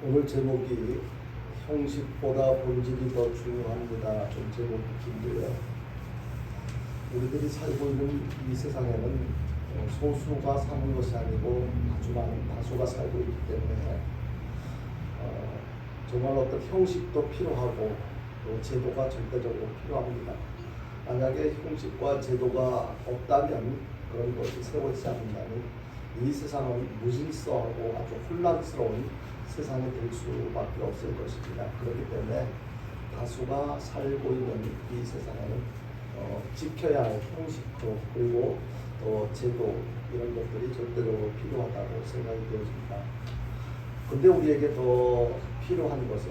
오늘 제목이 형식보다 본질이 더 중요합니다. 좀 제목이 긴데요. 우리들이 살고 있는 이 세상에는 소수가 사는 것이 아니고 아주 많은 다수가 살고 있기 때문에 정말 어떤 형식도 필요하고 또 제도가 절대적으로 필요합니다. 만약에 형식과 제도가 없다면, 그런 것이 세워지지 않는다면 이 세상은 무질서하고 아주 혼란스러운 세상이 될 수밖에 없을 것입니다. 그렇기 때문에 다수가 살고 있는 이 세상에는 지켜야 할 형식도 그리고 또 제도, 이런 것들이 절대적으로 필요하다고 생각이 되어집니다. 근데 우리에게 더 필요한 것은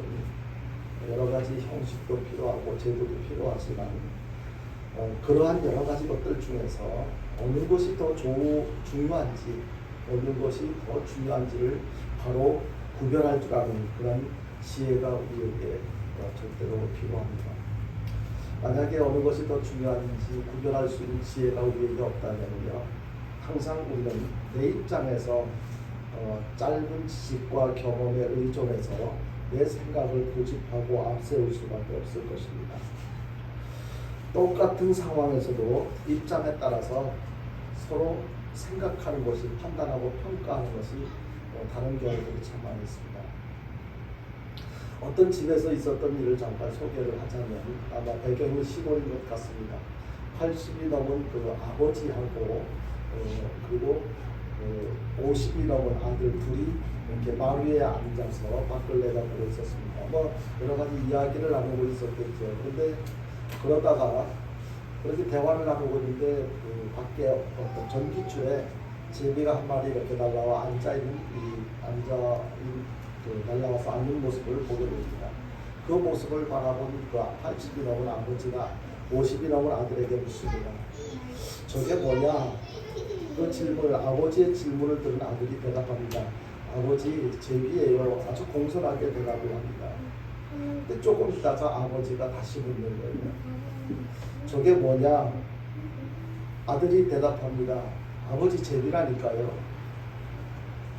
여러 가지 형식도 필요하고 제도도 필요하지만 그러한 여러 가지 것들 중에서 어느 것이 더 중요한지, 어느 것이 더 중요한지를 바로 구별할 줄 아는 그런 지혜가 우리에게 절대로 필요합니다. 만약에 어느 것이 더 중요한지 구별할 수 있는 지혜가 우리에게 없다면요, 항상 우리는 내 입장에서 짧은 지식과 경험에 의존해서 내 생각을 고집하고 앞세울 수밖에 없을 것입니다. 똑같은 상황에서도 입장에 따라서 서로 생각하는 것이, 판단하고 평가하는 것이 다른 경우들이 참 많이 있습니다. 어떤 집에서 있었던 일을 잠깐 소개를 하자면, 아마 배경이 시골인 것 같습니다. 80이 넘은 그 아버지하고 그리고 50이 넘은 아들 둘이 이렇게 말 위에 앉아서 밖을 내다보고 있었습니다. 여러 가지 이야기를 나누고 있었겠죠. 그런데 그러다가 그렇게 대화를 나누고 있는데 그 밖에 어떤 전기줄에 제비가 한 마리 이렇게 날라와 날라와서 앉는 모습을 보게 됩니다. 그 모습을 바라본 그 80이 넘은 아버지가 50이 넘은 아들에게 묻습니다. 저게 뭐냐? 그 질문을, 아버지의 질문을 들은 아들이 대답합니다. 아버지, 제비예요. 아주 공손하게 대답을 합니다. 근데 조금 있다가 아버지가 다시 묻는 거예요. 저게 뭐냐? 아들이 대답합니다. 아버지, 제비라니까요.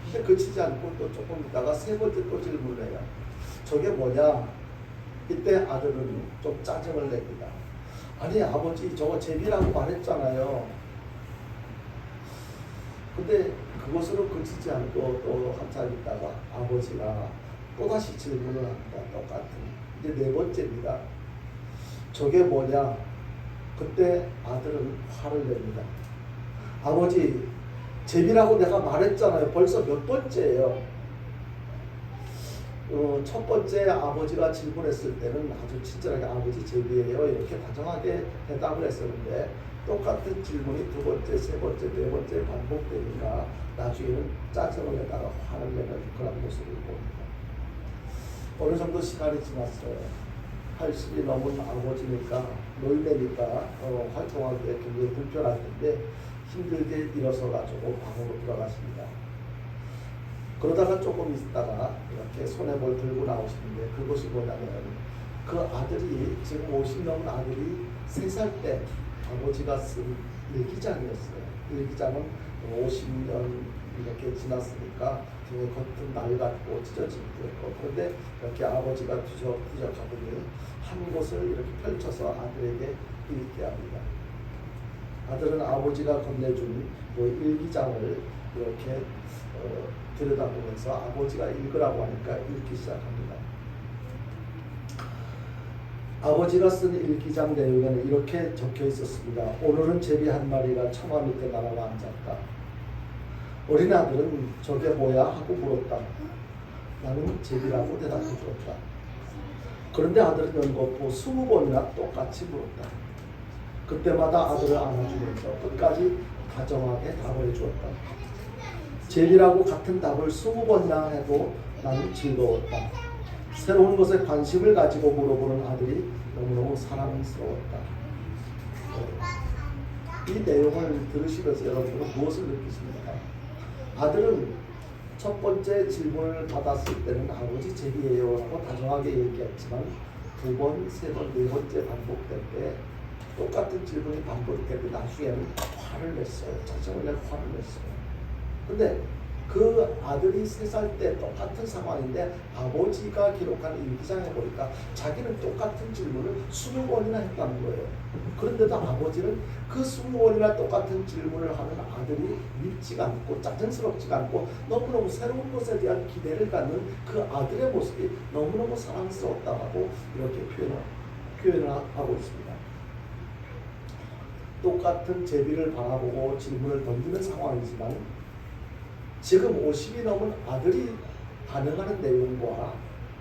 근데 그치지 않고 또 조금 있다가 세 번째 또 질문을 해요. 저게 뭐냐? 이때 아들은 좀 짜증을 냅니다. 아니 아버지, 저거 제비라고 말했잖아요. 근데 그것으로 그치지 않고 또 한참 있다가 아버지가 또다시 질문을 합니다. 똑같은. 이제 네 번째입니다. 저게 뭐냐? 그때 아들은 화를 냅니다. 아버지, 제비라고 내가 말했잖아요. 벌써 몇 번째예요. 첫 번째 아버지가 질문했을 때는 아주 친절하게 아버지 제비예요, 이렇게 다정하게 대답을 했었는데, 똑같은 질문이 두 번째, 세 번째, 네 번째 반복되니까 나중에는 짜증을 내다가 화를 내는 그런 모습을 봅니다. 어느 정도 시간이 지났어요. 80이 넘은 아버지니까, 노인네니까 활동하기에 굉장히 불편할 텐데 힘들게 일어서가지고 방으로 들어가십니다. 그러다가 조금 있다가 이렇게 손에 뭘 들고 나오시는데, 그것이 뭐냐면 그 아들이, 지금 50 넘은 아들이 3살 때 아버지가 쓴 일기장이었어요. 일기장은 50년 이렇게 지났으니까 굉장히 겉은 낡았고 찢어진 듯했고, 그런데 이렇게 아버지가 뒤적뒤적하더니 한 곳을 이렇게 펼쳐서 아들에게 읽게 합니다. 아들은 아버지가 건네준 그 일기장을 이렇게 들여다보면서 아버지가 읽으라고 하니까 읽기 시작합니다. 아버지가 쓴 일기장 내용에는 이렇게 적혀 있었습니다. 오늘은 제비 한 마리가 처마 밑에 날아와 앉았다. 어린 아들은 저게 뭐야? 하고 물었다. 나는 제비라고 대답해 주었다. 그런데 아들은 연거푸 20번이나 똑같이 물었다. 그때마다 아들을 안아주면서 끝까지 다정하게 답을 해주었다. 제비라고 같은 답을 20번이나 해도 나는 즐거웠다. 새로운 것에 관심을 가지고 물어보는 아들이 너무너무 사랑스러웠다. 이 내용을 들으시면서 여러분은 무엇을 느끼십니까? 아들은 첫 번째 질문을 받았을 때는 아버지 제비예요 라고 다정하게 얘기했지만, 두 번, 세 번, 네 번째 반복될 때 똑같은 질문이 반복될 때 나중에는 화를 냈어요. 짜증을 내고 화를 냈어요. 근데 그 아들이 3살 때 똑같은 상황인데 아버지가 기록한 일기장에 보니까 자기는 똑같은 질문을 20번이나 했다는 거예요. 그런데도 아버지는 그 20번이나 똑같은 질문을 하는 아들이 밉지가 않고 짜증스럽지가 않고 너무너무 새로운 것에 대한 기대를 갖는 그 아들의 모습이 너무너무 사랑스럽다고 이렇게 표현을 하고 있습니다. 똑같은 제비를 바라보고 질문을 던지는 상황이지만 지금 50이 넘은 아들이 반응하는 내용과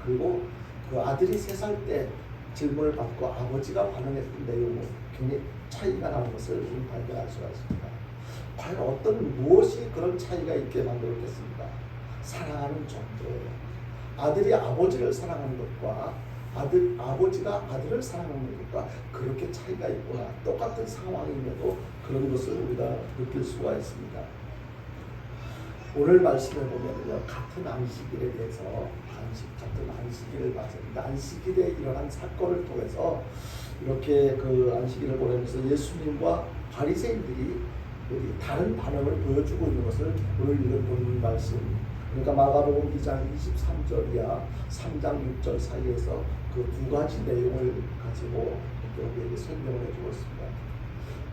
그리고 그 아들이 3살 때 질문을 받고 아버지가 반응했던 내용은 굉장히 차이가 나는 것을 발견할 수가 있습니다. 과연 무엇이 그런 차이가 있게 만들었겠습니까? 사랑하는 정도예요. 아들이 아버지를 사랑하는 것과 아버지가 아들을 사랑하는 것과 그렇게 차이가 있구나. 똑같은 상황임에도 그런 것을 우리가 느낄 수가 있습니다. 오늘 말씀에 보면요, 같은 안식일에 대해서 같은 안식일을 맞습니다. 안식일에 일어난 사건을 통해서 이렇게 그 안식일을 보내면서 예수님과 바리새인들이 다른 반응을 보여주고 있는 것을 오늘 읽은 본문 말씀. 그러니까 마가복음 2장 23절이야 3장 6절 사이에서 그 두 가지 내용을 가지고 우리에게 설명을 해주고 있습니다.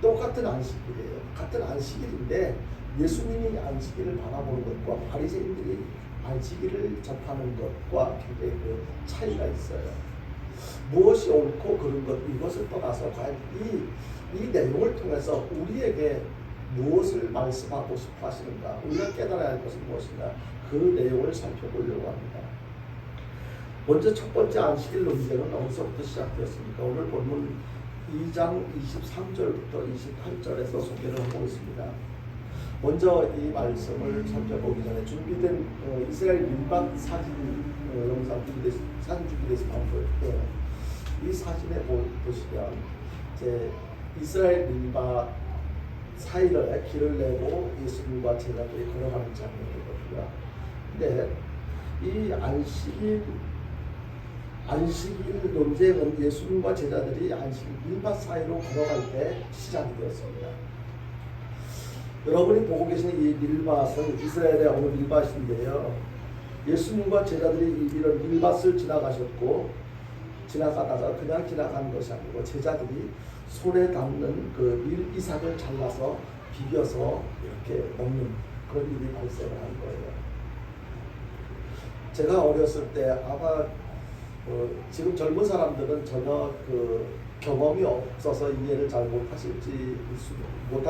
똑같은 안식일이에요. 같은 안식일인데 예수님이 안식일을 바라보는 것과 바리새인들이 안식일을 접하는 것과 굉장히 그 차이가 있어요. 무엇이 옳고 그른 것 이것을 떠나서 과연 이 내용을 통해서 우리에게 무엇을 말씀하고 싶어 하시는가, 우리가 깨달아야 할 것은 무엇인가, 그 내용을 살펴보려고 합니다. 먼저 첫 번째 안식일 논쟁은 어디서부터 시작되었습니까? 오늘 본문 2장 23절부터 28절에서 소개를 하고 있습니다. 먼저 이 말씀을 살펴보기 전에 준비된 이스라엘 민박 사진 영상 사진 준비돼서 나오고요. 이 사진에 보시면 이제 이스라엘 민박 사이를 길을 내고 예수님과 제자들이 걸어가는 장면이거든요. 근데 이 안식일 논쟁은 예수님과 제자들이 안식일 민박 사이로 걸어갈 때 시작이 되었습니다. 여러분이 보고 계시는 이 밀밭은 이스라엘의 어느 밀밭인데요. 예수님과 제자들이 이런 밀밭을 지나가셨고 지나가다가 그냥 지나간 것이 아니고 제자들이 손에 담는 그 밀이삭을 잘라서 비벼서 이렇게 먹는 그런 일이 발생을 한 거예요. 제가 어렸을 때 아마 지금 젊은 사람들은 전혀 그 경험이 없어서 이해를 잘 못할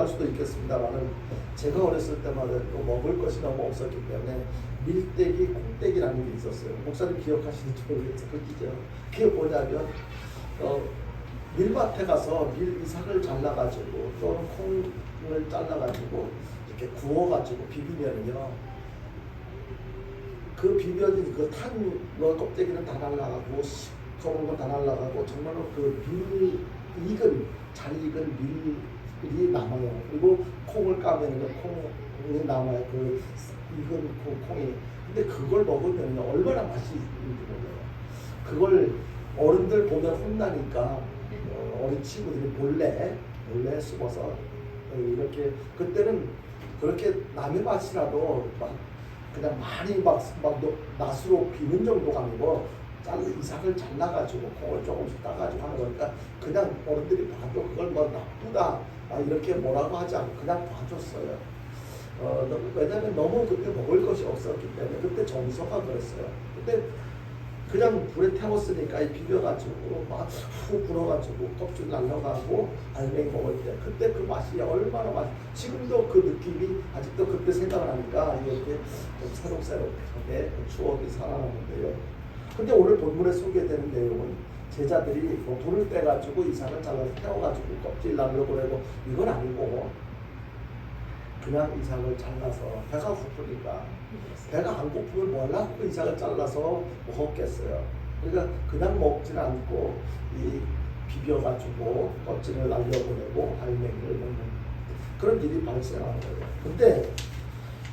수도 있겠습니다만은 제가 어렸을 때마다 또 먹을 것이 너무 없었기 때문에 밀떼기, 콩떼기라는 게 있었어요. 목사님 기억하시는지 모르겠어요. 그죠? 그게 뭐냐면 밀밭에 가서 밀 이삭을 잘라가지고 또는 콩을 잘라가지고 이렇게 구워가지고 비비면요. 그 비벼진 그 탄 껍데기는 다 날라가고 시커먼 거 다 날라가고 정말로 그 잘 익은 밀이 남아요. 그리고 콩을 까면 콩이 남아요. 그 익은 콩이. 근데 그걸 먹으면 얼마나 맛이 있는지 몰라요. 그걸 어른들 보면 혼나니까 어린 친구들이 몰래 숨어서 이렇게 그때는 그렇게 남의 맛이라도 막 그냥 많이 막 낫으로 비는 정도가 아니고 이삭을 잘라가지고 콩을 조금씩 따가지고 하는 거니까 그냥 어른들이 봐도 그걸 뭐 나쁘다 이렇게 뭐라고 하지 않고 그냥 봐줬어요. 왜냐면 너무 그때 먹을 것이 없었기 때문에 그때 정서가 그랬어요. 근데 그냥 불에 태웠으니까 비벼가지고 막 후 불어가지고 껍질 날라가고 알맹이 먹을 때 그때 그 맛이 얼마나 지금도 그 느낌이 아직도 그때 생각을 하니까 이렇게 좀 새록새록하게 추억이 살아나는데요. 근데 오늘 본문에 소개되는 내용은 제자들이 불을 떼가지고 이삭을 잘라서 태워가지고 껍질 날려보내고 이건 아니고 그냥 이삭을 잘라서 배가 고프니까 배가 안 고프면 뭐 하려고 그 이삭을 잘라서 먹었겠어요. 그러니까 그냥 먹지는 않고 이 비벼가지고 껍질을 날려보내고 알맹이를 먹는 그런 일이 발생하는 거예요. 근데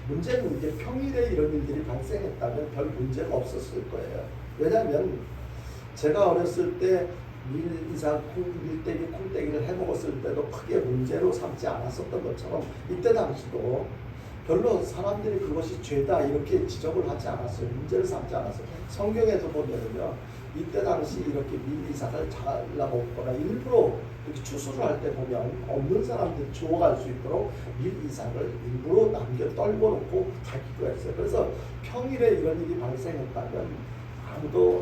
문제는 이제 평일에 이런 일들이 발생했다면 별 문제가 없었을 거예요. 왜냐하면 제가 어렸을 때 밀떼기, 콩떼기를 해먹었을 때도 크게 문제로 삼지 않았었던 것처럼 이때 당시도 별로 사람들이 그것이 죄다 이렇게 지적을 하지 않았어요. 문제를 삼지 않았어요. 성경에서 보면은요, 이때 당시 이렇게 밀이삭을 잘라먹거나 일부러 이렇게 추수를 할 때 보면 없는 사람들이 주워갈 수 있도록 밀이삭을 일부러 남겨 떨궈놓고 가기도 했어요. 그래서 평일에 이런 일이 발생했다면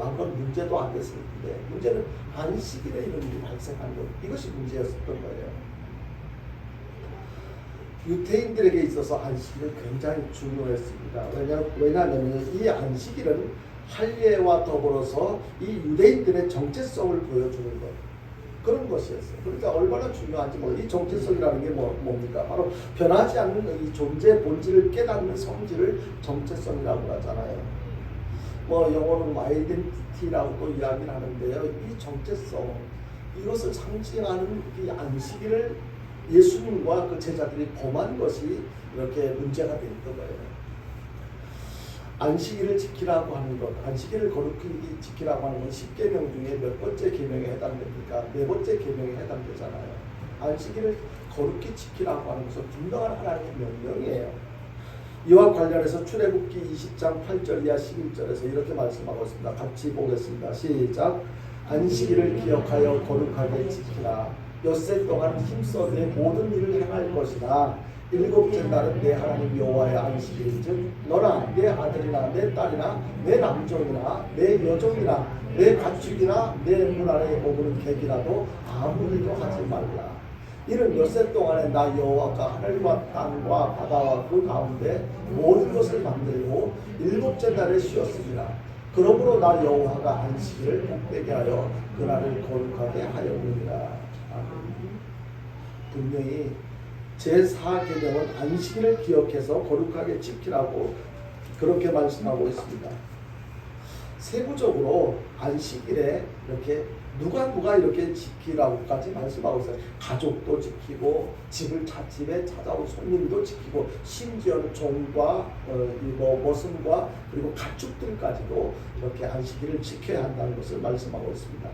아무런 문제도 안 됐을 텐데, 문제는 안식일에 이런 일이 발생한 것, 이것이 문제였었던 거예요. 유대인들에게 있어서 안식일은 굉장히 중요했습니다. 왜냐하면 이 안식일은 할례와 더불어서 이 유대인들의 정체성을 보여주는 것, 그런 것이었어요. 그러니까 얼마나 중요한지 이 정체성이라는 게 뭡니까? 바로 변하지 않는 이 존재의 본질을 깨닫는 성질을 정체성이라고 하잖아요. 영어로는 아이덴티티라고도 이야기를 하는데요. 이 정체성, 이것을 상징하는 이 안식일을 예수님과 그 제자들이 범한 것이 이렇게 문제가 됐던 거예요. 안식일을 지키라고 하는 것, 안식일을 거룩히 지키라고 하는 건 10계명 중에 몇 번째 계명에 해당됩니까? 네 번째 계명에 해당되잖아요. 안식일을 거룩히 지키라고 하는 것은 분명한 하나님의 명령이에요. 이와 관련해서 출애굽기 20장 8절 이하 11절에서 이렇게 말씀하고 있습니다. 같이 보겠습니다. 시작. 안식일을 기억하여 거룩하게 지키라. 엿새 동안 힘써 내 모든 일을 행할 것이나 일곱째 날은 내 하나님 여호와의 안식일즉 너나 내 아들이나 내 딸이나 내 남종이나 내 여종이나 내 가축이나 내 문 안에 머무는 객이라도 아무 일도 하지 말라. 이는 엿새 동안에 나 여호와가 하늘과 땅과 바다와 그 가운데 모든 것을 만들고 일곱째 날에 쉬었습니다. 그러므로 나 여호와가 안식일을 복되게 하여 그날을 거룩하게 하였느니라. 분명히 제4계명은 안식일을 기억해서 거룩하게 지키라고 그렇게 말씀하고 있습니다. 세부적으로 안식일에 이렇게 누가 이렇게 지키라고까지 말씀하고 있어요. 가족도 지키고 집에 찾아온 손님도 지키고 심지어는 종과 머슴과 그리고 가축들까지도 이렇게 안식일을 지켜야 한다는 것을 말씀하고 있습니다.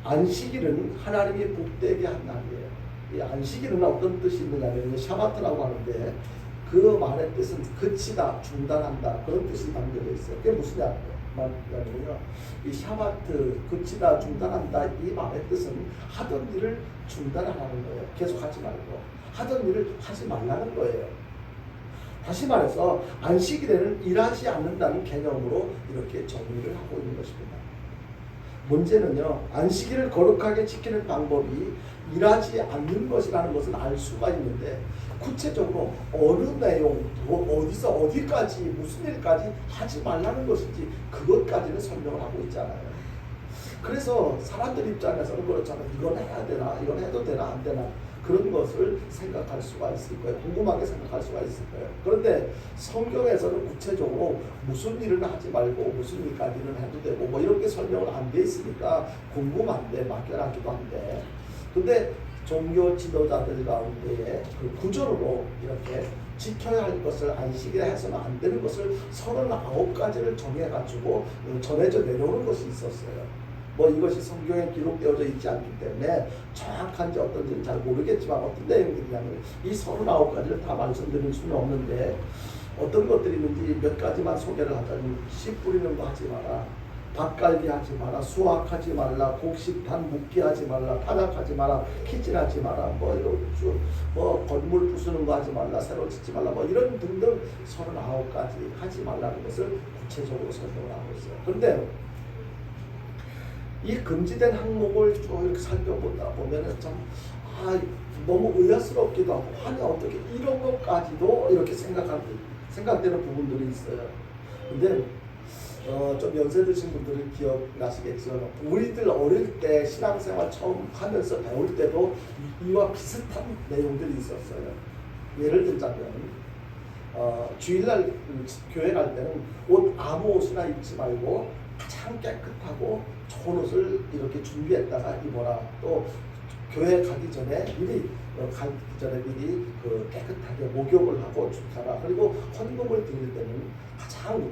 안식일은 하나님이 복되게 한 날이에요. 이 안식일은 어떤 뜻이 있느냐면 샤바트라고 하는데 그 말의 뜻은 그치다, 중단한다, 그런 뜻이 담겨져 있어요. 그게 무슨 말이냐면요, 이 샤바트, 그치다, 중단한다, 이 말의 뜻은 하던 일을 중단하라는 거예요. 계속 하지 말고 하던 일을 하지 말라는 거예요. 다시 말해서 안식일에는 일하지 않는다는 개념으로 이렇게 정의를 하고 있는 것입니다. 문제는요, 안식일을 거룩하게 지키는 방법이 일하지 않는 것이라는 것은 알 수가 있는데 구체적으로 어느 내용, 어디서 어디까지, 무슨 일까지 하지 말라는 것인지 그것까지는 설명을 하고 있잖아요. 그래서 사람들 입장에서는 그렇잖아요. 이건 해야 되나, 이건 해도 되나 안 되나, 그런 것을 생각할 수가 있을 거예요. 궁금하게 생각할 수가 있을 거예요. 그런데 성경에서는 구체적으로 무슨 일은 하지 말고 무슨 일까지는 해도 되고 이렇게 설명은 안 돼 있으니까 궁금한데 막연하기도 한데, 근데 종교 지도자들 가운데에 그 구조로 이렇게 지켜야 할 것을 안식일에 해서는 안 되는 것을 39가지를 정해가지고 전해져 내려오는 것이 있었어요. 이것이 성경에 기록되어져 있지 않기 때문에 정확한지 어떤지는 잘 모르겠지만 어떤 내용들이냐면 이 39가지를 다 말씀드릴 수는 없는데 어떤 것들이 있는지 몇 가지만 소개를 하자면 씨 뿌리는 거 하지 마라, 밭갈기 하지 마라, 수확하지 말라, 곡식판 묵기하지 말라, 타작하지 마라, 키질하지 마라, 건물 부수는 거 하지 말라, 새로 짓지 말라, 이런 등등 39가지 하지 말라는 것을 구체적으로 설명을 하고 있어요. 그런데 이 금지된 항목을 쭉 이렇게 살펴보다 보면은 참 너무 의아스럽기도 하고, 아니 어떻게 이런 것까지도 이렇게 생각되는 부분들이 있어요. 근데 좀 연세 드신 분들은 기억나시겠지만 우리들 어릴 때 신앙생활 처음 하면서 배울 때도 이와 비슷한 내용들이 있었어요. 예를 들자면 주일날 교회 갈 때는 아무 옷이나 입지 말고 가장 깨끗하고 좋은 옷을 이렇게 준비했다가 입어라. 또 교회 가기 전에 미리 깨끗하게 목욕을 하고 가라. 그리고 헌금을 드릴 때는 가장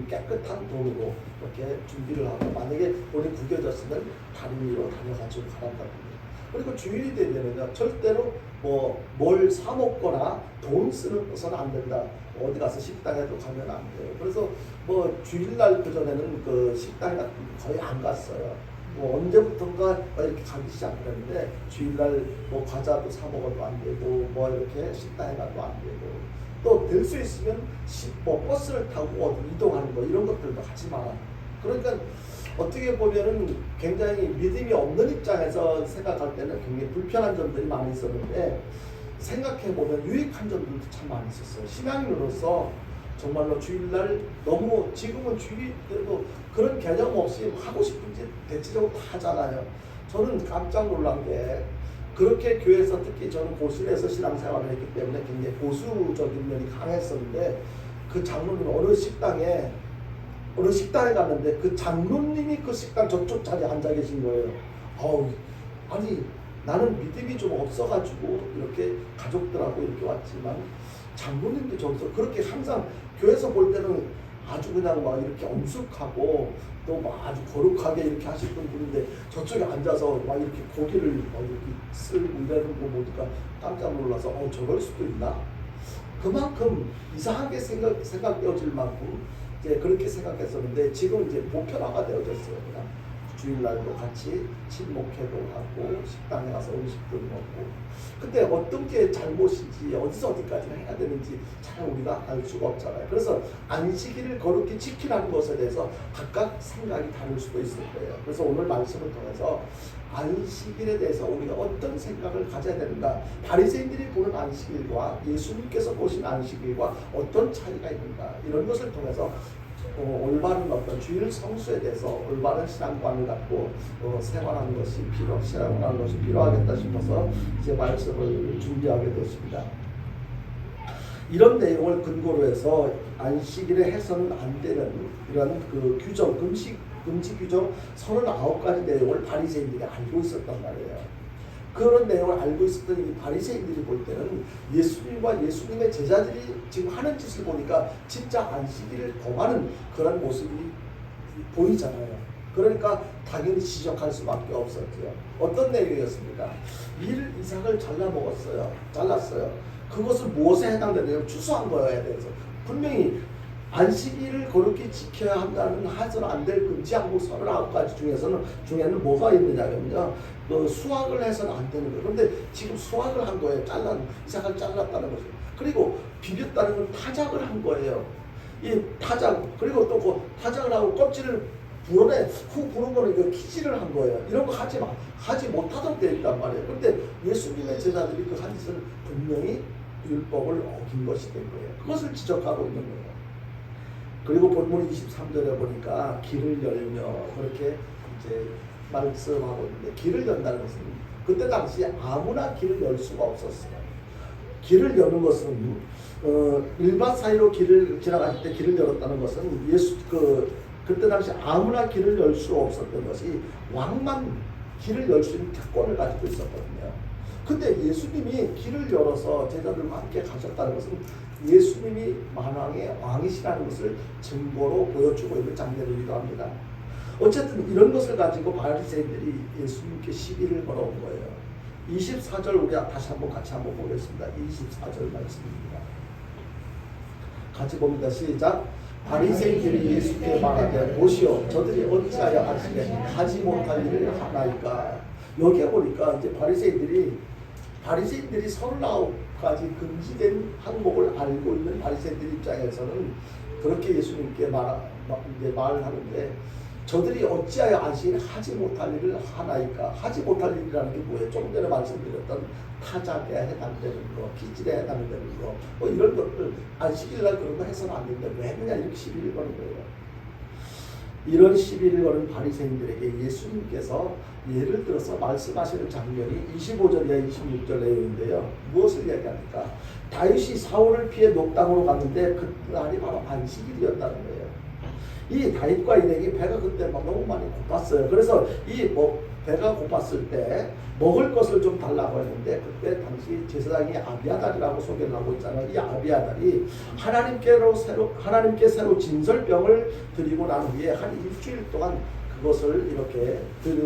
깨끗한 돈으로 이렇게 준비를 하고, 만약에 돈이 구겨졌으면 다른 위로 다녀가지고 가란다고 합니다. 그리고 주일이 되면은요 절대로 뭐 뭘 사 먹거나 돈 쓰는 안 된다. 어디 가서 식당에도 가면 안 돼요. 그래서 뭐 주일날 그 전에는 그 식당에 거의 안 갔어요. 뭐 언제부턴가 이렇게 가기 시작했는데 주일날 뭐 과자도 사 먹어도 안 되고 뭐 이렇게 식당에 가도 안 되고 또 될 수 있으면 뭐 버스를 타고 어디 이동하는 거 이런 것들도 하지 마라. 그러니까 어떻게 보면은 굉장히 믿음이 없는 입장에서 생각할 때는 굉장히 불편한 점들이 많이 있었는데 생각해 보면 유익한 점들도 참 많이 있었어요. 신앙인으로서 정말로 주일날 너무 지금은 주일이 뭐 그런 개념 없이 하고 싶은지 대체적으로 다 하잖아요. 저는 깜짝 놀란 게 그렇게 교회에서 특히 저는 고순에서 신앙생활을 했기 때문에 굉장히 보수적인 면이 강했었는데 그 장로님 어느 식당에 갔는데 그 장로님이 그 식당 저쪽 자리에 앉아 계신 거예요. 아니 나는 믿음이 좀 없어가지고 이렇게 가족들하고 이렇게 왔지만 장로님도 저기서 그렇게 항상 교회에서 볼 때는 아주 그냥 막 이렇게 엄숙하고 또 막 아주 거룩하게 이렇게 하시던 분인데 저쪽에 앉아서 막 이렇게 고기를 막 이렇게 쓸고 이러는 거 보니까 깜짝 놀라서 저럴 수도 있나? 그만큼 이상하게 생각되어질 만큼 이제 그렇게 생각했었는데 지금 이제 보편화가 되어졌어요. 그냥 주일날도 같이 친목회도 하고 식당에 가서 음식도 먹고. 근데 어떤 게 잘못인지 어디서 어디까지 해야 되는지 잘 우리가 알 수가 없잖아요. 그래서 안식일을 거룩히 지키라는 것에 대해서 각각 생각이 다를 수도 있을 거예요. 그래서 오늘 말씀을 통해서 안식일에 대해서 우리가 어떤 생각을 가져야 되는가, 바리새인들이 보는 안식일과 예수님께서 보신 안식일과 어떤 차이가 있는가, 이런 것을 통해서 올바른 어떤 주일 성수에 대해서 올바른 신앙관을 갖고 생활하는 것이 신앙하는 것이 필요하겠다 싶어서 이제 말씀을 준비하게 됐습니다. 이런 내용을 근거로 해서 안식일에 해서는 안 되는 이런 그 규정, 금지 규정 39가지 내용을 바리새인들이 알고 있었단 말이에요. 그런 내용을 알고 있었던 이 바리새인들이 볼 때는 예수님과 예수님의 제자들이 지금 하는 짓을 보니까 진짜 안식일을 범하는 그런 모습이 보이잖아요. 그러니까 당연히 지적할 수밖에 없었죠. 어떤 내용이었습니까? 1 이상을 잘랐어요. 그것은 무엇에 해당되냐면 추수한 거에 대해서 분명히 안식일을 거룩히 지켜야 한다는 해서는 안 될 금지항목 39가지 중에는 뭐가 있느냐면요, 수확을 해서는 안 되는 거예요. 그런데 지금 수확을 한 거예요. 이삭을 잘랐다는 거죠. 그리고 비볐다는 건 타작을 한 거예요. 이 타작, 그리고 또 그 타작을 하고 껍질을 불어내 후 부는 거는 이거 키질을 한 거예요. 이런 거 하지 못하도록 되어 있단 말이에요. 그런데 예수님의 제자들이 그 한 짓을 분명히 율법을 어긴 것이 된 거예요. 그것을 지적하고 있는 거예요. 그리고 본문 23절에 보니까 길을 열며 그렇게 이제 말씀하고 있는데, 길을 연다는 것은 그때 당시 아무나 길을 열 수가 없었어요. 길을 여는 것은 일반 사이로 길을 지나갈 때 길을 열었다는 것은 그때 당시 아무나 길을 열 수 없었던 것이 왕만 길을 열 수 있는 특권을 가지고 있었거든요. 근데 예수님이 길을 열어서 제자들과 함께 가셨다는 것은 예수님이 만왕의 왕이시라는 것을 증거로 보여주고 있는 장면이기도 합니다. 어쨌든 이런 것을 가지고 바리새인들이 예수님께 시비를 걸어온 거예요. 24절 우리 다시 같이 한번 보겠습니다. 24절 말씀입니다. 같이 봅니다. 시작. 바리새인들이 예수께 말하되 보시오, 저들이 어찌하여 하지 못할 일을 하나이까. 여기에 보니까 이제 바리새인들이 39가지 금지된 항목을 알고 있는 바리새인들 입장에서는 그렇게 예수님께 말을 하는데, 저들이 어찌하여 안식일에 하지 못할 일을 하나이까. 하지 못할 일이라는 게 뭐예요? 조금 전에 말씀드렸던 타작에 해당되는 거, 기질에 해당되는 거, 뭐 이런 것들 안식일날 그런 거 해서는 안 된다. 왜 그냐 이렇게 시비를 거는 거예요. 이런 시비를 거는 바리새인들에게 예수님께서 예를 들어서 말씀하시는 장면이 25절이야 26절 내용인데요. 무엇을 이야기합니까? 다윗이 사울을 피해 녹당으로 갔는데 그날이 바로 안식일이었다는 거예요. 이 다윗과 일행이 배가 그때 너무 많이 고팠어요. 그래서 배가 고팠을 때 먹을 것을 좀 달라고 했는데, 그때 당시 제사장이 아비아달이라고 소개를 하고 있잖아요. 이 아비아달이 하나님께 새로 진설병을 드리고 난 후에 한 일주일 동안 그것을 이렇게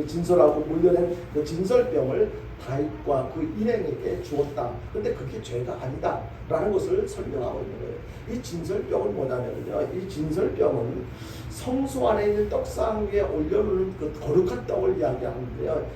진설하고 물려낸 그 진설병을 다윗과 그 일행에게 주었다. 근데 그게 죄가 아니다 라는 것을 설명하고 있는 거예요. 이 진설병은 뭐냐면요, 이 진설병은 성소 안에 있는 떡상 위에 올려놓는 그 거룩한 떡을 이야기하는데요.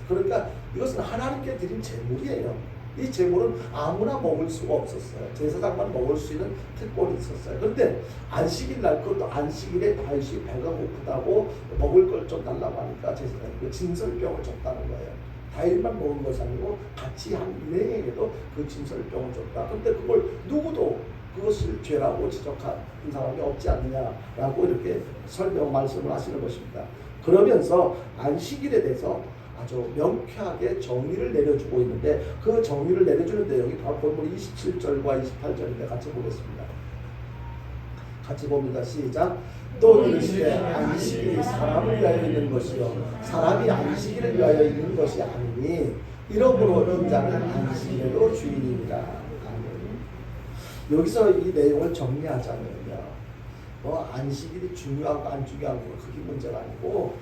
그러니까 이것은 하나님께 드린 제물이에요. 이 제물은 아무나 먹을 수가 없었어요. 제사장만 먹을 수 있는 특권이 있었어요. 그런데 안식일 날, 그것도 안식일에 다윗이 배가 고프다고 먹을 걸 좀 달라고 하니까 제사장이 그 진설병을 줬다는 거예요. 다윗만 먹은 것이 아니고 같이 한 일행에게도 그 진설병을 줬다. 그런데 그걸 누구도 그것을 죄라고 지적한 사람이 없지 않느냐라고 이렇게 말씀을 하시는 것입니다. 그러면서 안식일에 대해서 아주 명쾌하게 정의를 내려주고 있는데, 그 정의를 내려주는 내용이 바로 본문 27절과 28절인데 같이 보겠습니다. 같이 봅니다. 시작. 또 이르시되 안식일이 사람을 위하여 있는 것이요 사람이 안식일을 위하여 있는 것이 아니니 이러므로 인자는 안식일에도 주인입니다. 아멘. 여기서 이 내용을 정리하자면요, 안식일이 중요하고 안 중요하고 그게 문제가 아니고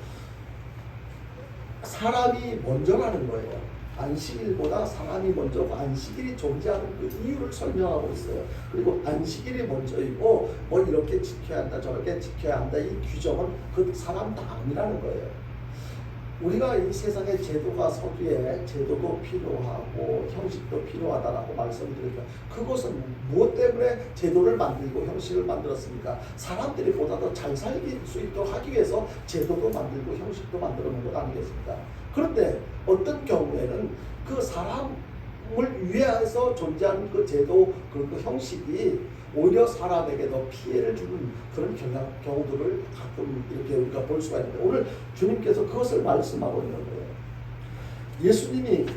사람이 먼저라는 거예요. 안식일보다 사람이 먼저고 안식일이 존재하는 그 이유를 설명하고 있어요. 그리고 안식일이 먼저이고 뭐 이렇게 지켜야 한다 저렇게 지켜야 한다 이 규정은 그 사람 다음이라는 거예요. 우리가 이 세상에 제도가 서기에 제도도 필요하고 형식도 필요하다라고 말씀드리니까 그것은 무엇 때문에 제도를 만들고 형식을 만들었습니까? 사람들이 보다 더 잘 살기 수 있도록 하기 위해서 제도도 만들고 형식도 만들어 놓은 것 아니겠습니까? 그런데 어떤 경우에는 그 사람을 위해서 존재하는 그 제도 그 형식이 오히려 사람에게 더 피해를 주는 그런 경우들을 가끔 이렇게 우리가 볼 수가 있는데, 오늘 주님께서 그것을 말씀하고 있는 거예요. 예수님이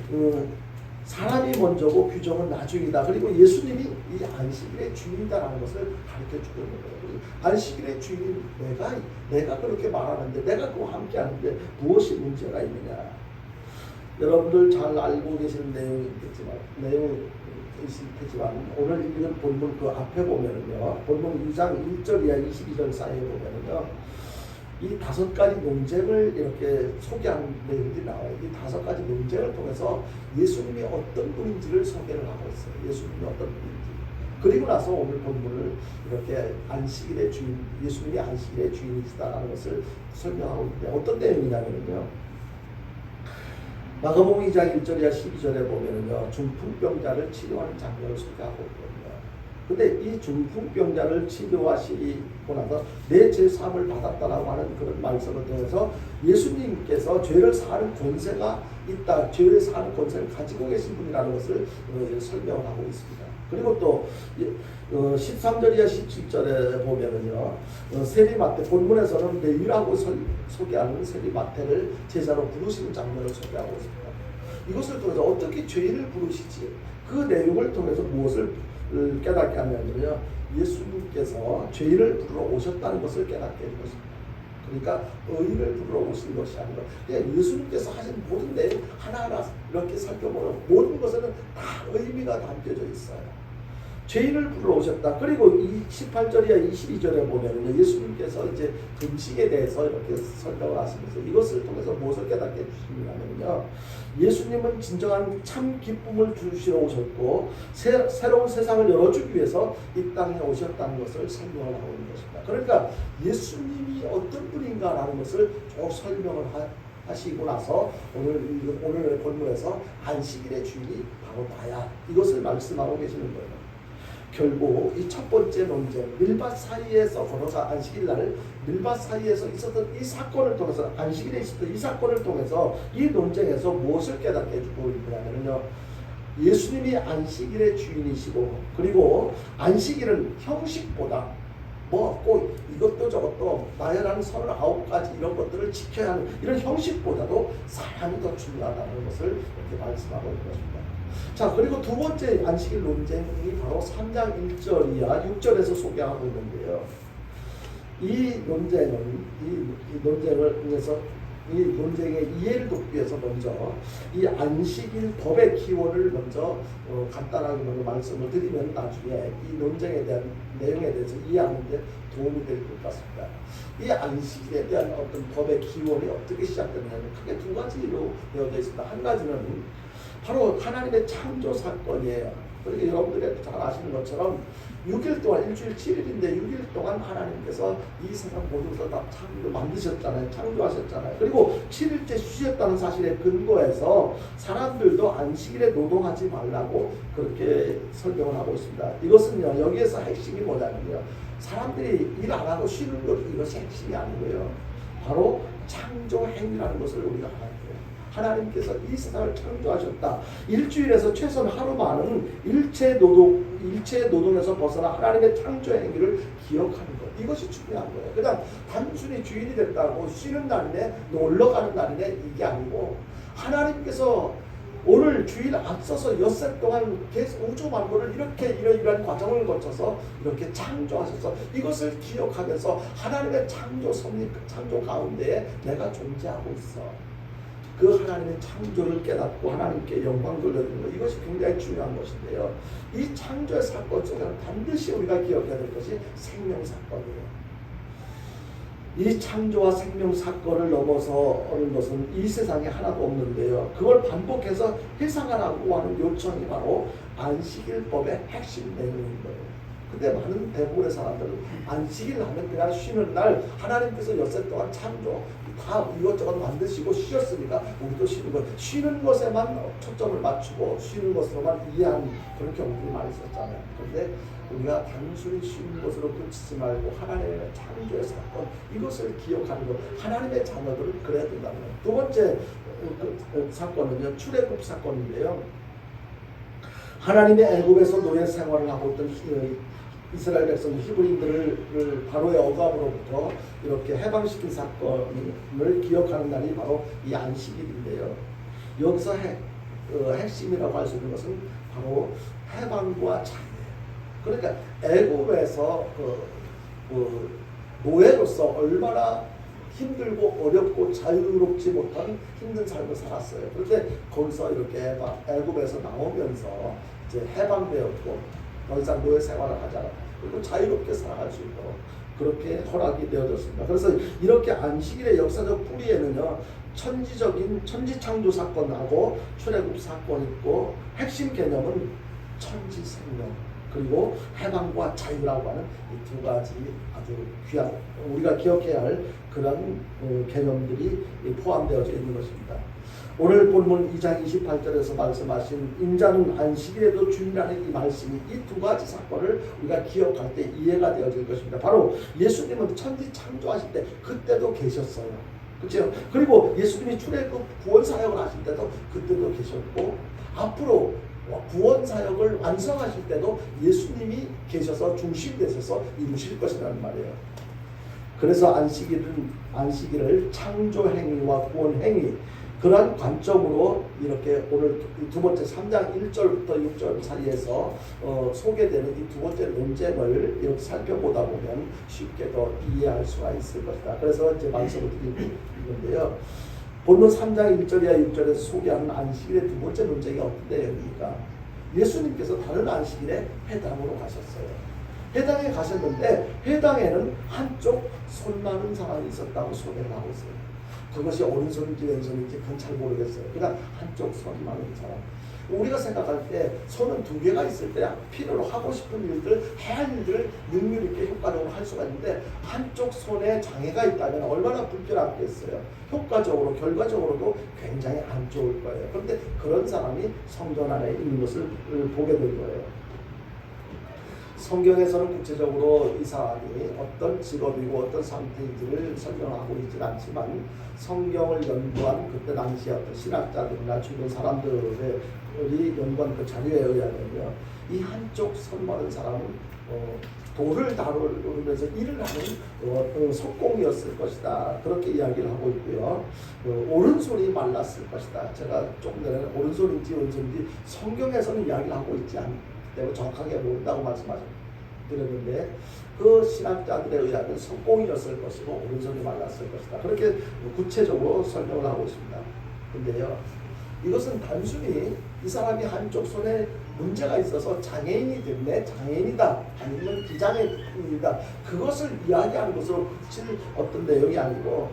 사람이 먼저고 규정은 나중이다. 그리고 예수님이 이 안식일의 주인이다라는 것을 가르쳐 주고 있는 거예요. 안식일의 주인이 내가 그렇게 말하는데, 내가 그와 함께 하는데 무엇이 문제가 있느냐. 여러분들 잘 알고 계시는 내용이 있을 테지만 오늘 읽은 본문 그 앞에 보면은요, 본문 2장 1절 이하 22절 사이에 보면은요, 이 5가지 논쟁을 이렇게 소개하는 내용들이 나와요. 이 5가지 논쟁을 통해서 예수님이 어떤 분인지를 소개를 하고 있어요. 예수님이 어떤 분인지. 그리고 나서 오늘 본문을 이렇게 안식일의 주인, 예수님이 안식일의 주인이시다라는 것을 설명하고 있는데, 어떤 내용이냐면요, 마가복음 2장 1절이야 12절에 보면은요, 중풍병자를 치료하는 장면을 소개하고 있거든요. 근데 이 중풍병자를 치료하시고 나서 내 죄사함을 받았다라고 하는 그런 말씀을 통해서 예수님께서 죄를 사하는 권세가 있다, 죄를 사하는 권세를 가지고 계신 분이라는 것을 설명을 하고 있습니다. 그리고 또 13절이야 17절에 보면은요, 세리마태, 본문에서는 레위라고 소개하는 세리마태를 제자로 부르시는 장면을 소개하고 있습니다. 이것을 통해서 어떻게 죄인을 부르시지, 그 내용을 통해서 무엇을 깨닫게 하냐면요, 예수님께서 죄인을 부르러 오셨다는 것을 깨닫게 된 것입니다. 그러니까 의인을 부르러 오신 것이 아니라 그냥 예수님께서 하신 모든 내용 하나하나 이렇게 살펴보면 모든 것에는 다 의미가 담겨져 있어요. 죄인을 부르러 오셨다. 그리고 이 18절이야 22절에 보면 예수님께서 이제 금식에 대해서 이렇게 설명을 하시면서 이것을 통해서 무엇을 깨닫게 해주시냐면요, 예수님은 진정한 참 기쁨을 주시러 오셨고 새로운 세상을 열어주기 위해서 이 땅에 오셨다는 것을 설명을 하고 있는 것입니다. 그러니까 예수님이 어떤 분인가라는 것을 쭉 설명을 하시고 나서 오늘의 본문에서 안식일의 주인이 바로 나야, 이것을 말씀하고 계시는 거예요. 결국 이 첫 번째 논쟁, 밀밭 사이에서 걸어서 안식일 날 밀밭 사이에서 있었던 이 사건을 통해서, 안식일에 있었던 이 사건을 통해서 이 논쟁에서 무엇을 깨닫게 해주고 있냐면요, 예수님이 안식일의 주인이시고, 그리고 안식일은 형식보다 꼭 이것도 저것도 나열하는 39가지 이런 것들을 지켜야 하는 이런 형식보다도 사람이 더 중요하다는 것을 이렇게 말씀하고 있는 것입니다. 자, 그리고 두 번째 안식일 논쟁이 바로 3장 1절 이하 6절에서 소개하고 있는데요. 이 논쟁을 통해서 이 논쟁의 이해를 돕기 위해서 먼저 이 안식일 법의 기원을 먼저 간단하게 먼저 말씀을 드리면 나중에 이 논쟁에 대한 내용에 대해서 이해하는 데 도움이 될 것 같습니다. 이 안식일에 대한 어떤 법의 기원이 어떻게 시작되느냐면 크게 두 가지로 되어져 있습니다. 한 가지는 바로 하나님의 창조 사건이에요. 그러니까 여러분들이 잘 아시는 것처럼 6일 동안, 일주일 7일인데 6일 동안 하나님께서 이 세상 모든 것을 다 만드셨잖아요. 창조하셨잖아요. 그리고 7일째 쉬셨다는 사실에 근거해서 사람들도 안식일에 노동하지 말라고 그렇게 설명을 하고 있습니다. 이것은요, 여기에서 핵심이 뭐냐면요, 사람들이 일 안 하고 쉬는 것, 이것이 핵심이 아니고요, 바로 창조 행위라는 것을 우리가 알아야 돼요. 하나님께서 이 세상을 창조하셨다. 일주일에서 최소한 하루만은 일체 노동에서 벗어나 하나님의 창조 행위를 기억하는 것. 이것이 중요한 거예요. 그냥 단순히 주일이 됐다고 쉬는 날이네, 놀러 가는 날이네, 이게 아니고 하나님께서 오늘 주일 앞서서 엿새 동안 우주 만물을 이렇게 이러이러한 과정을 거쳐서 이렇게 창조하셔서 이것을 기억하면서 하나님의 창조 섭리, 창조 가운데에 내가 존재하고 있어. 그 하나님의 창조를 깨닫고 하나님께 영광 돌려드리는 것, 이것이 굉장히 중요한 것인데요. 이 창조의 사건 속에는 반드시 우리가 기억해야 될 것이 생명 사건이에요. 이 창조와 생명 사건을 넘어서는 것은 이 세상에 하나도 없는데요. 그걸 반복해서 회상하라고 하는 요청이 바로 안식일법의 핵심 내용인 거예요. 근데 많은 대부분의 사람들은 안식일 하면 그냥 쉬는 날, 하나님께서 엿새 동안 창조 다 이것저것 만드시고 쉬었으니까 우리도 쉬는 것, 쉬는 것에만 초점을 맞추고 쉬는 것으로만 이해하는 그런 경우들이 많이 있었잖아요. 그런데 우리가 단순히 쉬는 것으로 그치지 말고 하나님의 창조의 사건, 이것을 기억하는 것, 하나님의 자녀들을 그래야 된다는 거예요. 두 번째 사건은요, 출애굽 사건인데요. 하나님의 애굽에서 노예 생활을 하고 있던 이스라엘 백성 히브리인들을 바로의 억압으로부터 이렇게 해방시킨 사건을 기억하는 날이 바로 이 안식일인데요. 여기서 핵심이라고 할 수 있는 것은 바로 해방과 자유예요. 그러니까 애굽에서 노예로서 얼마나 힘들고 어렵고 자유롭지 못한 힘든 삶을 살았어요. 그런데 거기서 이렇게 애굽에서 나오면서 이제 해방되었고 더 이상 노예 생활을 하지 않아. 그리고 자유롭게 살아갈 수 있도록 그렇게 허락이 되어졌습니다. 그래서 이렇게 안식일의 역사적 뿌리에는요, 천지창조 사건하고 출애굽 사건이 있고, 핵심 개념은 천지생명 그리고 해방과 자유라고 하는 이 두 가지 아주 귀한, 우리가 기억해야 할 그런 개념들이 포함되어져 있는 것입니다. 오늘 본문 2장 28절에서 말씀하신 인자는 안식일에도 주인이라는 이 말씀이 이 두 가지 사건을 우리가 기억할 때 이해가 되어질 것입니다. 바로 예수님은 천지 창조하실 때 그때도 계셨어요. 그렇죠? 그리고 예수님이 출애굽 구원 사역을 하실 때도 그때도 계셨고, 앞으로 구원 사역을 완성하실 때도 예수님이 계셔서 중심 되셔서 이루실 것이라는 말이에요. 그래서 안식일을 창조 행위와 구원 행위, 그러한 관점으로 이렇게 오늘 두 번째 3장 1절부터 6절 사이에서 소개되는 이 두 번째 논쟁을 이렇게 살펴보다 보면 쉽게 더 이해할 수가 있을 것이다. 그래서 이제 말씀을 드리고 있는데요. 본문 3장 1절이야 6절에서 소개하는 안식일의 두 번째 논쟁이 어떤 내용입니까? 예수님께서 다른 안식일에 해당으로 가셨어요. 해당에 가셨는데 해당에는 한쪽 손 많은 사람이 있었다고 소개를 하고 있어요. 그것이 오른손인지 왼손인지 그건 잘 모르겠어요. 그냥 한쪽 손이 많은 사람. 우리가 생각할 때 손은 두 개가 있을 때 필요로 하고 싶은 일들, 해야 할 일들을 능률 있게 효과적으로 할 수가 있는데, 한쪽 손에 장애가 있다면 얼마나 불편하겠어요. 효과적으로, 결과적으로도 굉장히 안 좋을 거예요. 그런데 그런 사람이 성전 안에 있는 것을 보게 될 거예요. 성경에서는 구체적으로 이 사람이 어떤 직업이고 어떤 상태인지를 설명하고 있지는 않지만, 성경을 연구한 그때 당시의 어떤 신학자들이나 주변 사람들의 연구한 그 자료에 의하면요, 이 한쪽 손 많은 사람은 돌을 다루면서 일을 하는 석공이었을 것이다. 그렇게 이야기를 하고 있고요. 오른손이 말랐을 것이다. 제가 조금 전에 오른손인지 왼손인지 성경에서는 이야기를 하고 있지 않기 때문에 정확하게 모른다고 말씀하셨는데, 드렸는데 그 신학자들에 의하면 성공이었을 것이고 오른손이 말랐을 것이다. 그렇게 구체적으로 설명을 하고 있습니다. 근데요, 이것은 단순히 이 사람이 한쪽 손에 문제가 있어서 장애인이 됐네, 장애인이다, 아니면 비장애인이다, 그것을 이야기하는 것으로 그칠 어떤 내용이 아니고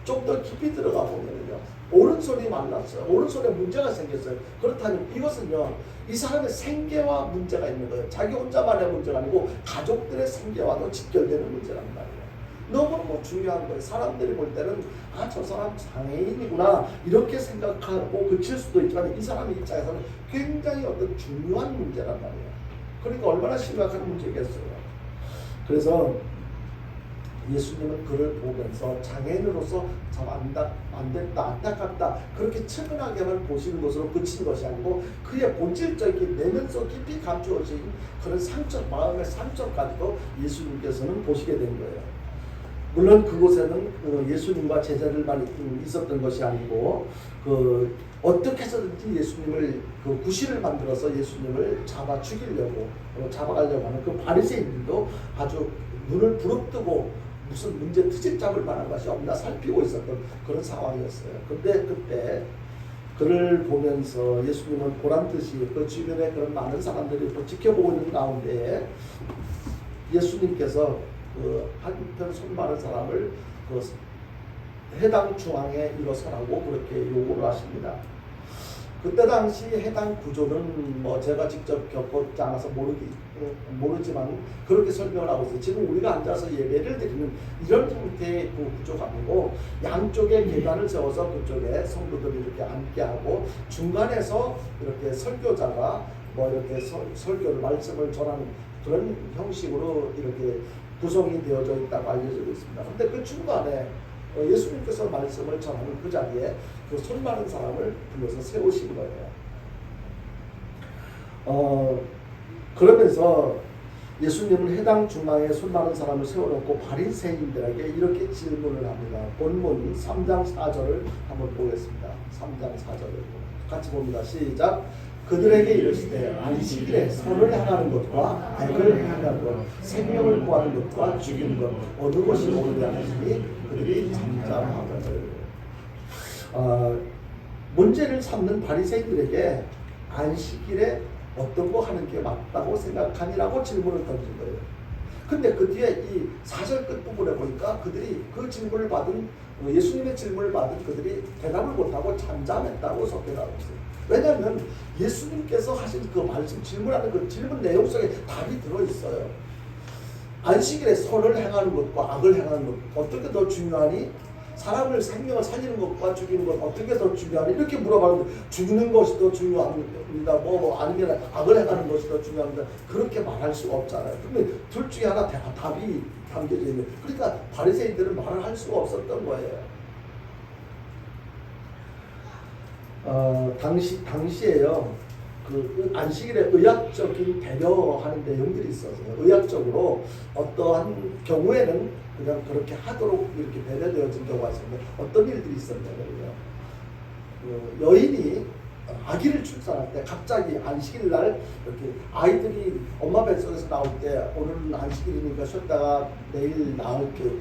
좀 더 깊이 들어가 보면요, 오른손이 말랐어요. 오른손에 문제가 생겼어요. 그렇다면 이것은요, 이 사람의 생계와 문제가 있는 거예요. 자기 혼자만의 문제가 아니고 가족들의 생계와도 직결되는 문제란 말이에요. 너무너무 중요한 거예요. 사람들이 볼 때는 아, 저 사람 장애인이구나 이렇게 생각하고 그칠 수도 있지만 이 사람의 입장에서는 굉장히 어떤 중요한 문제란 말이에요. 그러니까 얼마나 심각한 문제겠어요. 그래서 예수님은 그를 보면서 장애인으로서 참 안됐다, 안타깝다 그렇게 측은하게만 보시는 것으로 그친 것이 아니고 그의 본질적인 내면 속 깊이 감추어진 그런 상처, 마음의 상처까지도 예수님께서는 보시게 된 거예요. 물론 그곳에는 예수님과 제자들만 있었던 것이 아니고 어떻게 해서든지 예수님을 구실을 만들어서 예수님을 잡아 죽이려고 잡아가려고 하는 그 바리새인들도 아주 눈을 부릅뜨고 무슨 문제 트집 잡을 만한 것이 없나 살피고 있었던 그런 상황이었어요. 근데 그때 그를 보면서 예수님은 보란듯이 그 주변에 그런 많은 사람들이 또 지켜보고 있는 가운데 예수님께서 한편 손 마른 사람을 해당 중앙에 일어서라고 그렇게 요구를 하십니다. 그때 당시 해당 구조는 뭐 제가 직접 겪었지 않아서 모르지만 그렇게 설명을 하고 있어요. 지금 우리가 앉아서 예배를 드리는 이런 형태의 구조가 아니고 양쪽에 계단을 세워서 그쪽에 성도들이 이렇게 앉게 하고 중간에서 이렇게 설교자가 뭐 이렇게 설교를 말씀을 전하는 그런 형식으로 이렇게 구성이 되어져 있다고 알려지고 있습니다. 근데 그 중간에 예수님께서 말씀을 전하는 그 자리에 그 손 마른 사람을 불러서 세우신 거예요. 그러면서 예수님은 해당 중앙에 손 마른 사람을 세워놓고 바리새인들에게 이렇게 질문을 합니다. 본문 3장 4절을 한번 보겠습니다. 3장 4절을 같이 봅니다. 시작. 그들에게 이르시되 안식일에 선을 행하는 것과 악을 행하는 것, 생명을 구하는 것과 죽이는 것 어느 것이 옳으냐 하시니 그들이 잠잠하거늘. 문제를 삼는 바리새인들에게 안식일에 어떤 거 하는 게 맞다고 생각하니라고 질문을 던진 거예요. 근데 그 뒤에 이 4절 끝부분에 보니까 그들이 그 질문을 받은 예수님의 질문을 받은 그들이 대답을 못하고 잠잠했다고 설명하고 있어요. 왜냐하면 예수님께서 하신 그 말씀 질문하는 그 질문 내용 속에 답이 들어있어요. 안식일에 선을 행하는 것과 악을 행하는 것 어떻게 더 중요하니? 사람을 생명을 살리는 것과 죽이는 것 어떻게 더 중요하니? 이렇게 물어봤는데 죽는 것이 더 중요합니다. 뭐 아니면 악을 행하는 것이 더 중요합니다. 그렇게 말할 수가 없잖아요. 근데 둘 중에 하나 답이 담겨져 있는. 그러니까 바리새인들은 말을 할 수가 없었던 거예요. 당시에요. 그 안식일에 의학적인 배려하는 내용들이 있었어요. 의학적으로 어떠한 경우에는 그냥 그렇게 하도록 이렇게 배려되어진 경우가 있었는데 어떤 일들이 있었냐면요. 여인이 아기를 출산할 때 갑자기 안식일 날 이렇게 아이들이 엄마 뱃속에서 나올 때 오늘은 안식일이니까 쉬었다가 내일 나올게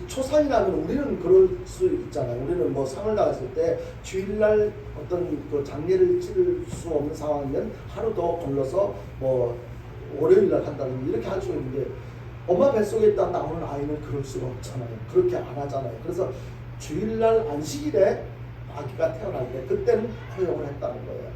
초산이 나면 우리는 그럴 수 있잖아요. 우리는 뭐 상을 나갔을 때 주일날 어떤 그 장례를 치를 수 없는 상황이면 하루 더 걸러서 뭐 월요일날 한다든지 이렇게 할 수 있는데 엄마 뱃속에 있다 나오는 아이는 그럴 수가 없잖아요. 그렇게 안 하잖아요. 그래서 주일날 안식일에 아기가 태어날 때 그때는 허용을 했다는 거예요.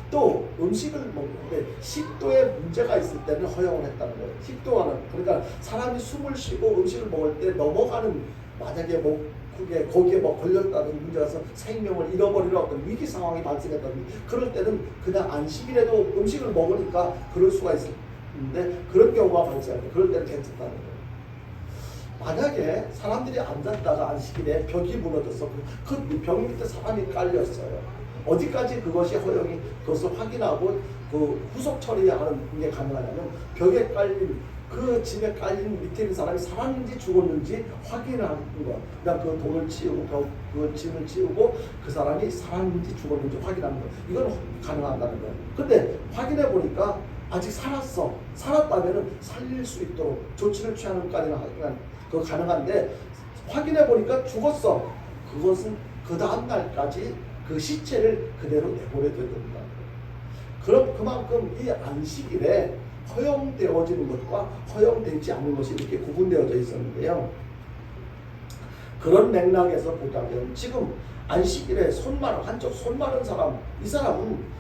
또 음식을 먹는데 식도에 문제가 있을 때는 허용을 했다는 거예요. 식도와는 그러니까 사람이 숨을 쉬고 음식을 먹을 때 넘어가는 만약에 뭐 그게 거기에 뭐 걸렸다는 문제라서 생명을 잃어버리는 어떤 위기 상황이 발생했다는 그럴 때는 그냥 안식일에도 음식을 먹으니까 그럴 수가 있는데 그런 경우가 발생할 때 그럴 때는 괜찮다는 거예요. 만약에 사람들이 앉았다가 안식일에 벽이 무너져서 그 벽 밑에 사람이 깔렸어요. 어디까지 그것이 허용이 그것을 확인하고 그 후속 처리하는 게 가능하냐면 벽에 깔린 그 짐에 깔린 밑에 있는 사람이 살았는지 죽었는지 확인을 하는 거. 그냥 그 돌을 치우고 그 짐을 치우고 그 사람이 살았는지 죽었는지 확인하는 거. 이건 가능하다는 거예요. 근데 확인해 보니까 아직 살았다면은 살릴 수 있도록 조치를 취하는 것까지는 그거 가능한데 확인해 보니까 죽었어. 그것은 그 다음 날까지 그 시체를 그대로 내버려둬야 된다. 그럼 그만큼 이 안식일에 허용되어지는 것과 허용되지 않는 것이 이렇게 구분되어져 있었는데요. 그런 맥락에서 보자면 지금 안식일에 한쪽 손 마른 사람, 이 사람은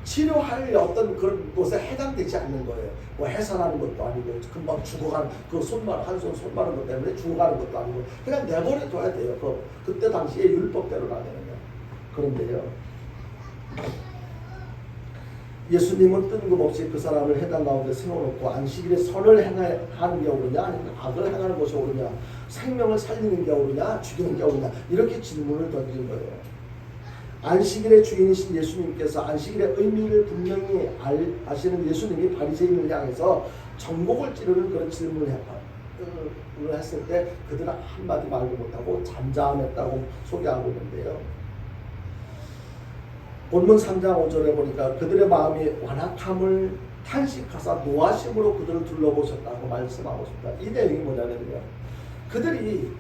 치료할 어떤 그런 것에 해당되지 않는 거예요. 뭐 해산하는 것도 아니고 금방 죽어가는 그 한손 손 마른 것 때문에 죽어가는 것도 아니고 그냥 내버려 둬야 돼요. 그때 당시에 율법대로라면요. 그런데요. 예수님은 뜬금없이 그 사람을 해당 가운데 세워놓고 안식일에 선을 행하는 게 옳으냐 아니면 악을 행하는 것이 옳으냐, 생명을 살리는 게 옳으냐 죽이는 게 옳으냐 이렇게 질문을 던진 거예요. 안식일의 주인이신 예수님께서 안식일의 의미를 분명히 아시는 예수님이 바리새인을 향해서 정곡을 찌르는 그런 질문을 했을 때 그들은 한마디 말도 못하고 잠잠했다고 소개하고 있는데요. 본문 3장 5절에 보니까 그들의 마음이 완악함을 탄식하사 노하심으로 그들을 둘러보셨다고 말씀하고 있습니다. 이 내용이 뭐냐면요. 그들이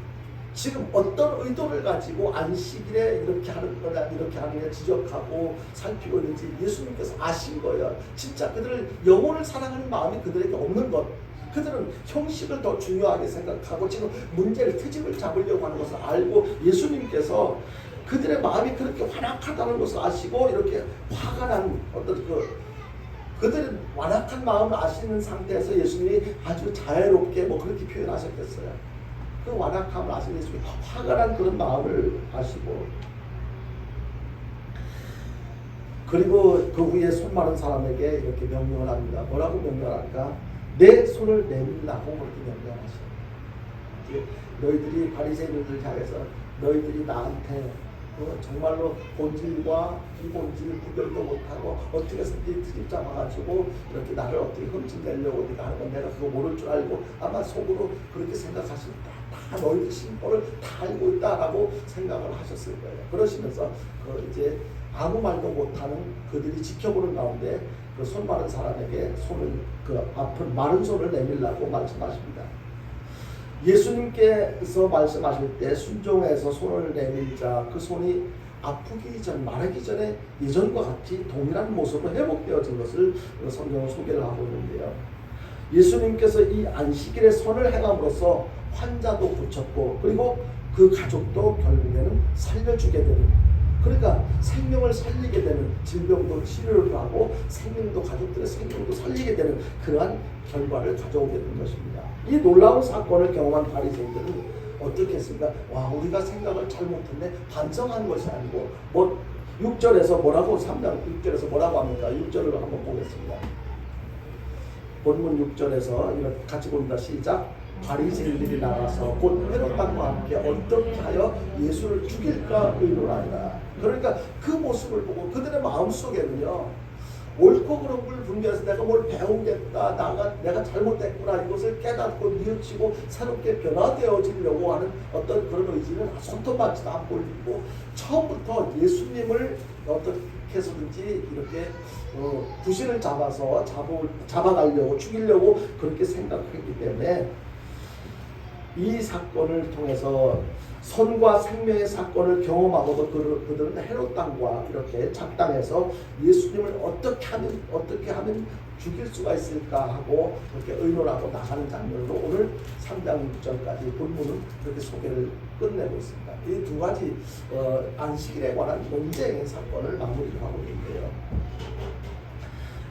지금 어떤 의도를 가지고 안식일에 이렇게 하는 거냐 이렇게 하는 게 지적하고 살피고 있는지 예수님께서 아신 거예요. 진짜 그들을 영혼을 사랑하는 마음이 그들에게 없는 것. 그들은 형식을 더 중요하게 생각하고 지금 문제를 트집을 잡으려고 하는 것을 알고 예수님께서 그들의 마음이 그렇게 완악하다는 것을 아시고 이렇게 화가 난 어떤 그들은 완악한 마음을 아시는 상태에서 예수님이 아주 자애롭게 그렇게 표현하셨겠어요. 그 완악함을 아시는 예수님이 화가 난 그런 마음을 아시고 그리고 그 후에 손 마른 사람에게 이렇게 명령을 합니다. 뭐라고 명령할까? 내 손을 내밀라고 그렇게 명령하셔요. 너희들이 바리새인들을 향해서 너희들이 나한테 정말로 본질과 비본질 구별도 못하고 어떻게 해서 트집 잡아가지고 이렇게 나를 어떻게 훔쳐내려고 네가 하는 건 내가 그거 모를 줄 알고 아마 속으로 그렇게 생각하십니다. 다 너희들 심보를 다 알고 있다라고 생각을 하셨을 거예요. 그러시면서 이제 아무 말도 못하는 그들이 지켜보는 가운데 그 손 마른 사람에게 아픈 마른 손을 내밀라고 말씀하십니다. 예수님께서 말씀하실 때 순종해서 손을 내밀자 그 손이 아프기 전 마르기 전에 예전과 같이 동일한 모습으로 회복되어진 것을 성경은 소개를 하고 있는데요. 예수님께서 이 안식일에 선을 행함으로써 환자도 고쳤고 그리고 그 가족도 결국에는 살려주게 되는 그러니까 생명을 살리게 되는 질병도 치료를 하고 생명도 가족들의 생명도 살리게 되는 그러한 결과를 가져오게 된 것입니다. 이 놀라운 사건을 경험한 바리새인들은 어떻게 했습니까? 와 우리가 생각을 잘못했네 반성한 것이 아니고 6절에서 뭐라고 3장 6절에서 뭐라고 합니까? 6절을 한번 보겠습니다. 본문 6절에서 이렇게 같이 봅니다. 시작. 바리새인들이 나가서 곧 헤롯당과 함께 어떻게 하여 예수를 죽일까 의논하니라. 그러니까 그 모습을 보고 그들의 마음속에는요 옳고 그른 걸 분별해서 내가 뭘 배우겠다 내가 잘못했구나 이것을 깨닫고 뉘우치고 새롭게 변화되어지려고 하는 어떤 그런 의지는 손톱만치도 안 보이고 처음부터 예수님을 어떻게 해서든지 이렇게 부실을 잡아가려고 죽이려고 그렇게 생각했기 때문에 이 사건을 통해서 선과 생명의 사건을 경험하고도 그들은 헤롯 당과 이렇게 작당해서 예수님을 어떻게 하면 죽일 수가 있을까 하고 그렇게 의논하고 나가는 장면으로 오늘 3장 6절까지 본문은 그렇게 소개를 끝내고 있습니다. 이 두 가지 안식일에 관한 논쟁의 사건을 마무리를 하고 있는데요.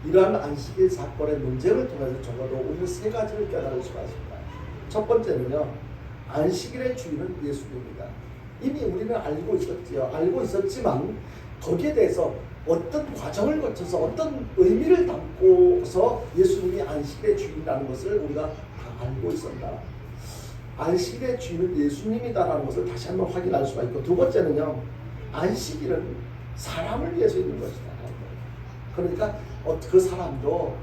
이러한 안식일 사건의 논쟁을 통해서 적어도 우리는 세 가지를 깨달을 수가 있습니다. 첫 번째는요. 안식일의 주인은 예수님입니다. 이미 우리는 알고 있었지요. 알고 있었지만 거기에 대해서 어떤 과정을 거쳐서 어떤 의미를 담고서 예수님이 안식일의 주인이라는 것을 우리가 다 알고 있었다. 안식일의 주인은 예수님이다라는 것을 다시 한번 확인할 수가 있고 두 번째는요. 안식일은 사람을 위해서 있는 것이다. 그러니까 그 사람도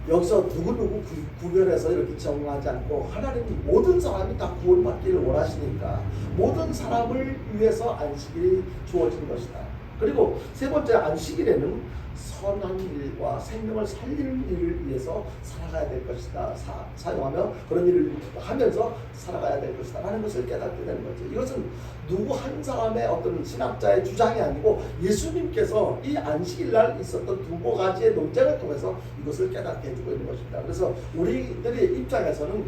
여기서 누구누구 구별해서 이렇게 정하지 않고 하나님이 모든 사람이 다 구원받기를 원하시니까 모든 사람을 위해서 안식일이 주어진 것이다. 그리고 세 번째 안식일에는 선한 일과 생명을 살리는 일을 위해서 살아가야 될 것이다. 사용하며 그런 일을 하면서 살아가야 될 것이다 라는 것을 깨닫게 되는 거죠. 이것은 누구 한 사람의 어떤 신학자의 주장이 아니고 예수님께서 이 안식일날 있었던 두 가지의 논쟁을 통해서 이것을 깨닫게 해주고 있는 것입니다. 그래서 우리들의 입장에서는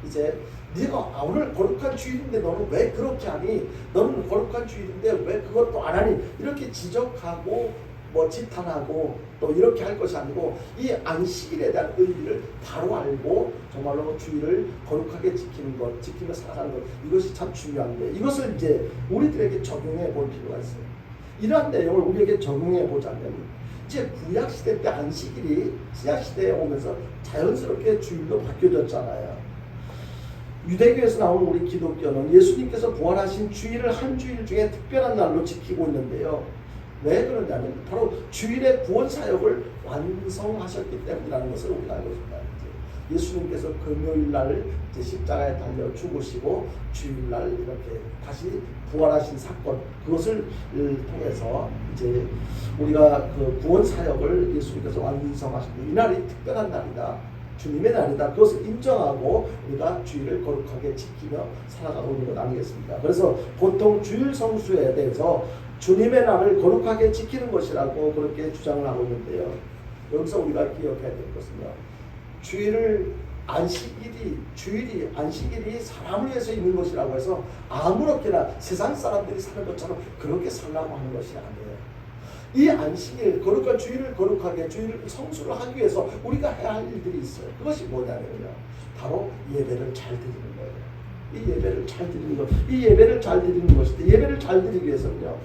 이제 네가 오늘 거룩한 주일인데 너는 왜 그렇게 하니? 너는 거룩한 주일인데 왜 그것도 안 하니? 이렇게 지적하고 지탄하고 또 이렇게 할 것이 아니고 이 안식일에 대한 의미를 바로 알고 정말로 주일을 거룩하게 지키는 것, 지키며 살아가는 것, 이것이 참 중요한데 이것을 이제 우리들에게 적용해 볼 필요가 있어요. 이러한 내용을 우리에게 적용해 보자면 이제 구약 시대 때 안식일이 신약 시대에 오면서 자연스럽게 주일로 바뀌어졌잖아요. 유대교에서 나온 우리 기독교는 예수님께서 부활하신 주일을 한 주일 중에 특별한 날로 지키고 있는데요. 왜 그러냐면 바로 주일의 구원 사역을 완성하셨기 때문이라는 것을 우리가 알고 있습니다. 예수님께서 금요일 날 십자가에 달려 죽으시고 주일 날 이렇게 다시 부활하신 사건, 그것을 통해서 이제 우리가 그 구원 사역을 예수님께서 완성하셨는데 이 날이 특별한 날이다, 주님의 날이다, 그것을 인정하고 우리가 주일을 거룩하게 지키며 살아가고 있는 것 아니겠습니까? 그래서 보통 주일 성수에 대해서 주님의 날을 거룩하게 지키는 것이라고 그렇게 주장을 하고 있는데요. 여기서 우리가 기억해야 될 것은요, 주일이 안식일이 사람을 위해서 있는 것이라고 해서 아무렇게나 세상 사람들이 사는 것처럼 그렇게 살라고 하는 것이 아니에요. 이 안식일, 거룩한 주일을 거룩하게, 주일을 성수를 하기 위해서 우리가 해야 할 일들이 있어요. 그것이 뭐냐면요, 바로 예배를 잘 드리는 거예요. 이 예배를 잘 드리는 것, 이 예배를 잘 드리는 것인데, 예배를 잘 드리기 위해서는요,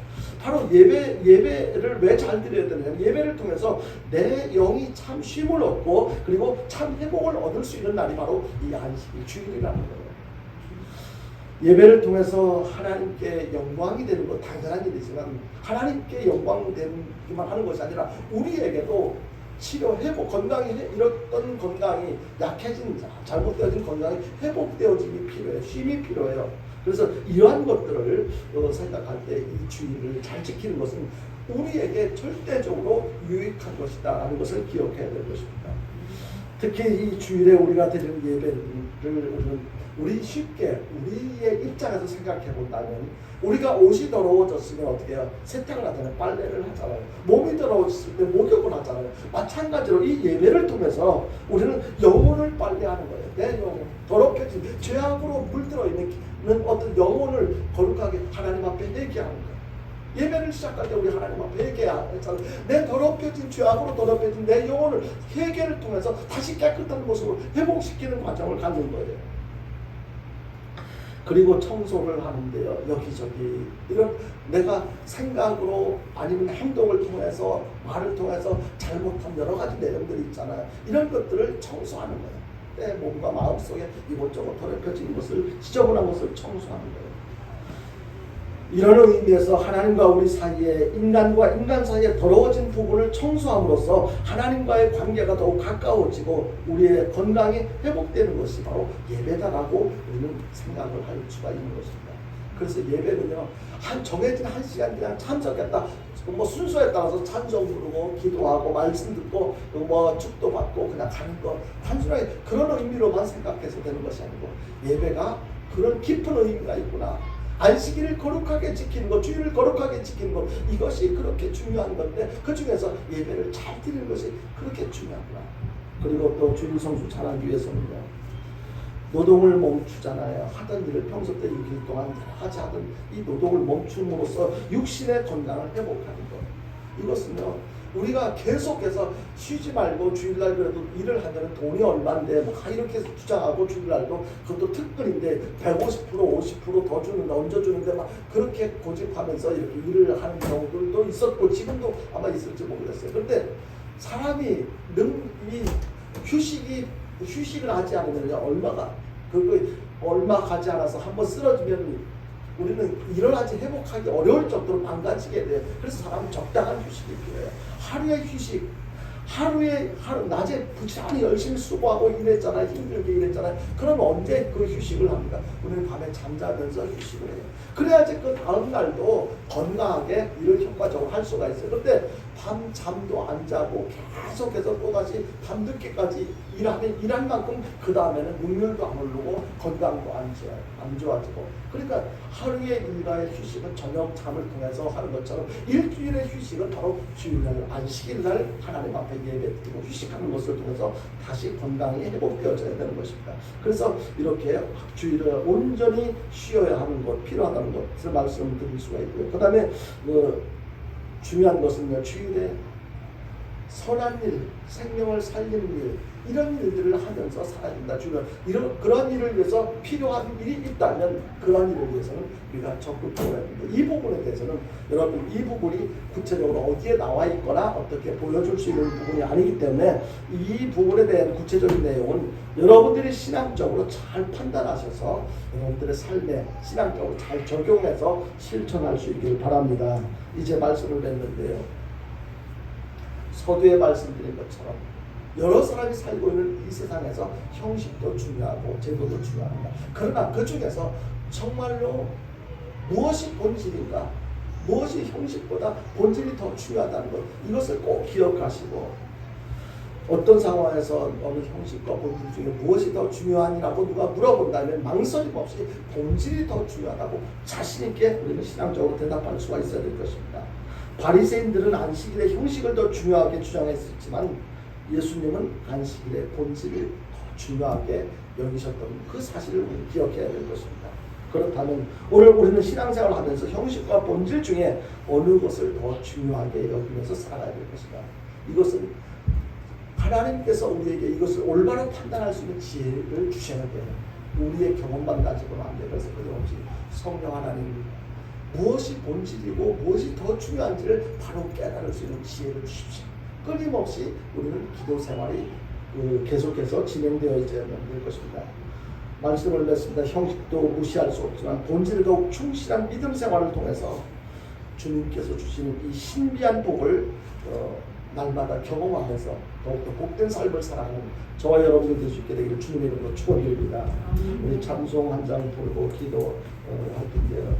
바로 예배를 왜 잘 드려야 되느냐, 예배를 통해서 내 영이 참 쉼을 얻고 그리고 참 회복을 얻을 수 있는 날이 바로 이 안식일, 주일이라는 거예요. 예배를 통해서 하나님께 영광이 되는 것 당연한 일이지만 하나님께 영광 되기만 하는 것이 아니라 우리에게도 치료, 회복, 건강이 잃었던 건강이 약해진, 잘못되어진 건강이 회복되어짐이 필요해요. 쉼이 필요해요. 그래서 이러한 것들을 생각할 때 이 주일을 잘 지키는 것은 우리에게 절대적으로 유익한 것이다 라는 것을 기억해야 될 것입니다. 특히 이 주일에 우리가 드리는 예배를 우리 쉽게 우리의 입장에서 생각해 본다면, 우리가 옷이 더러워졌으면 어떻게 해요? 세탁을 하잖아요. 빨래를 하잖아요. 몸이 더러워졌을 때 목욕을 하잖아요. 마찬가지로 이 예배를 통해서 우리는 영혼을 빨래하는 거예요. 내 영혼, 더럽혀진 죄악으로 물들어 있는 어떤 영혼을 거룩하게 하나님 앞에 회개하는 거예요. 예배를 시작할 때 우리 하나님 앞에 회개하잖아요. 내 더럽혀진 죄악으로 더럽혀진 내 영혼을 회개를 통해서 다시 깨끗한 모습으로 회복시키는 과정을 갖는 거예요. 그리고 청소를 하는데요, 여기저기 이런 내가 생각으로 아니면 행동을 통해서, 말을 통해서 잘못한 여러 가지 내용들이 있잖아요. 이런 것들을 청소하는 거예요. 내 몸과 마음속에 이것저것 더럽혀진 것을, 지저분한 것을 청소하는 거예요. 이런 의미에서 하나님과 우리 사이에, 인간과 인간 사이에 더러워진 부분을 청소함으로써 하나님과의 관계가 더욱 가까워지고 우리의 건강이 회복되는 것이 바로 예배다라고 우리는 생각을 할 수가 있는 것입니다. 그래서 예배는요, 정해진 한 시간 그냥 참석했다, 순서에 따라서 찬송 부르고 기도하고 말씀 듣고 축도 받고 그냥 가는 것, 단순하게 그런 의미로만 생각해서 되는 것이 아니고 예배가 그런 깊은 의미가 있구나, 안식일을 거룩하게 지키는 것, 주일을 거룩하게 지키는 것, 이것이 그렇게 중요한 건데 그 중에서 예배를 잘 드리는 것이 그렇게 중요하구나. 그리고 또 주일 성수 잘하기 위해서는요, 노동을 멈추잖아요. 하던 일을 평소 때 6일 동안 여러 가지 하던 이 노동을 멈춤으로써 육신의 건강을 회복하는 것, 이것은요, 우리가 계속해서 쉬지 말고 주일날 그래도 일을 하면 돈이 얼마인데 이렇게 주장하고, 주일날도 그것도 특근인데 150% 50% 더 주는데 얹어 주는데 그렇게 고집하면서 이렇게 일을 하는 경우들도 있었고 지금도 아마 있을지 모르겠어요. 그런데 사람이 이 휴식을 하지 않으면 얼마 가지 않아서 한번 쓰러지면 우리는 일어나지 회복하기 어려울 정도로 망가지게 돼요. 그래서 사람은 적당한 휴식이 필요해요. 하루의 휴식, 하루 낮에 부지런히 열심히 수고하고 일했잖아요. 힘들게 일했잖아요. 그럼 언제 그 휴식을 합니까? 우리는 밤에 잠자면서 휴식을 해요. 그래야지 그 다음 날도 건강하게 일을 효과적으로 할 수가 있어요. 그런데 밤 잠도 안 자고 계속해서 또다시 밤늦게까지 일한 만큼 그 다음에는 능률도 안 오르고 건강도 안 좋아지고, 그러니까 하루의 일과의 휴식은 저녁 잠을 통해서 하는 것처럼 일주일의 휴식은 바로 주일날 안식일날 하나님 앞에 예배드리고 휴식하는 것을 통해서 다시 건강이 회복되어져야 되는 것입니다. 그래서 이렇게 주일을 온전히 쉬어야 하는 것, 필요하다는 것을 말씀드릴 수가 있고요. 그 다음에 중요한 것은요, 주일에 선한 일, 생명을 살리는 일, 이런 일들을 하면서 살아야 된다. 그런 일을 위해서 필요한 일이 있다면 그런 일을 위해서는 우리가 적극적으로 해야 된다. 이 부분에 대해서는 여러분, 이 부분이 구체적으로 어디에 나와 있거나 어떻게 보여줄 수 있는 부분이 아니기 때문에 이 부분에 대한 구체적인 내용은 여러분들이 신앙적으로 잘 판단하셔서 여러분들의 삶에 신앙적으로 잘 적용해서 실천할 수 있기를 바랍니다. 이제 말씀을 맺는데요, 서두에 말씀드린 것처럼 여러 사람이 살고 있는 이 세상에서 형식도 중요하고 제도도 중요합니다. 그러나 그 중에서 정말로 무엇이 본질인가, 무엇이 형식보다 본질이 더 중요하다는 것, 이것을 꼭 기억하시고, 어떤 상황에서 어느 형식과 본질 중에 무엇이 더 중요하냐고 누가 물어본다면 망설임 없이 본질이 더 중요하다고 자신 있게 우리는 신앙적으로 대답할 수가 있어야 될 것입니다. 바리새인들은 안식일의 형식을 더 중요하게 주장했었지만 예수님은 안식일의 본질을 더 중요하게 여기셨던 그 사실을 우리는 기억해야 될 것입니다. 그렇다면 오늘 우리는 신앙생활을 하면서 형식과 본질 중에 어느 것을 더 중요하게 여기면서 살아가야 될 것인가? 이것은 하나님께서 우리에게 이것을 올바로 판단할 수 있는 지혜를 주셔야 돼요. 우리의 경험만 가지고는 안 돼요. 그래서 그것이 성령 하나님, 무엇이 본질이고 무엇이 더 중요한지를 바로 깨달을 수 있는 지혜를 주십시오. 끊임없이 우리는 기도 생활이 계속해서 진행되어야 될 것입니다. 말씀을 맺습니다. 형식도 무시할 수 없지만 본질에 더욱 충실한 믿음 생활을 통해서 주님께서 주시는 이 신비한 복을 날마다 경험하면서 더욱더 복된 삶을 살아가는 저와 여러분들 될 수 있게 되기를 주님의 이름으로 축원드립니다. 우리 찬송 한 장 부르고 기도할 텐데요.